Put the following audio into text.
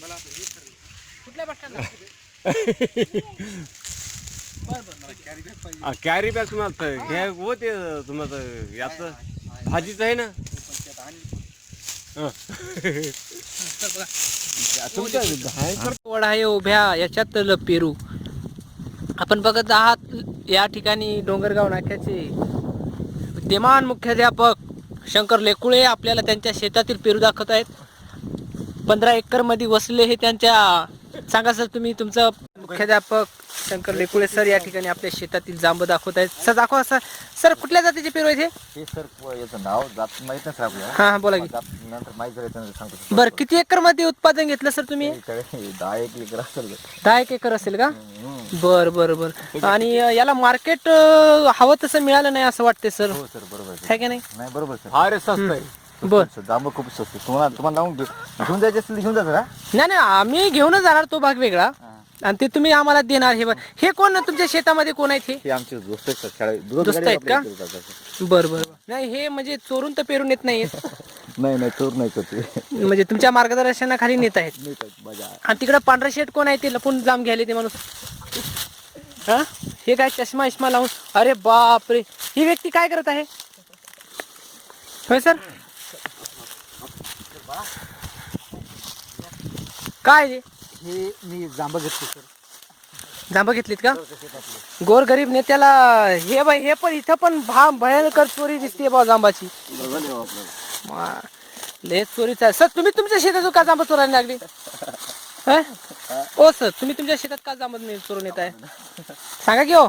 कुठल्या बस स्टँडला? Carry bag तुम्हाला घ्या हो ते तुम्हाला याचं भाजीचं आहे ना. वड आहे उभ्या याच्यात पेरू आपण बघत आहात. या ठिकाणी डोंगरगाव नाक्याचे विद्यमान मुख्याध्यापक शंकर लेकुळे आपल्याला त्यांच्या शेतातील पेरू दाखवत आहेत. 15 एकर मध्ये वसले हे त्यांच्या. सांगा सर तुम्ही तुमचं. मुख्याध्यापक शंकर लेकुळे सर या ठिकाणी आपल्या शेतातील जांब दाखवत आहेत. सर दाखवा सर. सर कुठल्या जातीचे पेरू आहेत हे सर याचं नाव जात माहित नाही सर आपल्याला. हा बोला की. नंतर माहित झालं सांगतो. बरं किती एकर मध्ये उत्पादन घेतलं सर तुम्ही? 10 एकर असेल. 10 एकर असेल का? बर बर बर. आणि याला मार्केट हवं तसं मिळालं नाही असं वाटतंय सर. हो सर बरोबर आहे का नाही? नाही बरोबर सर. अरे स्वस्त आहे. बर. जांब खूप स्वस्त. तुम्हाला लावून घेऊन जायचे असेल घेऊन जायचं का? नाही आम्ही घेऊनच जाणार तो भाग वेगळा आणि ते तुम्ही आम्हाला देणार. हे कोण तुमच्या शेतामध्ये कोण आहेत? हे आमचे दोस्त आहेत सर. दोस्त आहेत का? बर बर. नाही हे म्हणजे चोरून तर पेरून येत नाहीत. नाही चोर नाही करते. म्हणजे तुमच्या मार्गदर्शनाखाली नेत आहेत. आणि तिकडे पांढरा शेट कोण आहे ते लपून जाम घ्यायला ते माणूस? हा हे काय चष्मा इश्मा लावून? अरे बाप रे. ही व्यक्ती काय करत आहे? होय सर. काय हे मी जांब घेतले सर. जांब घेतलीत का? गोरगरीब नेत्याला हे बाई हे पण इथं पण भयंकर चोरी दिसते बा जांबाची. लय चोरीचा. सर तुम्ही तुमच्या शेतात का जांब चोरायला लागली? ओ सर तुम्ही तुमच्या शेतात का जांब चोरून येत आहे? सांगा की हो.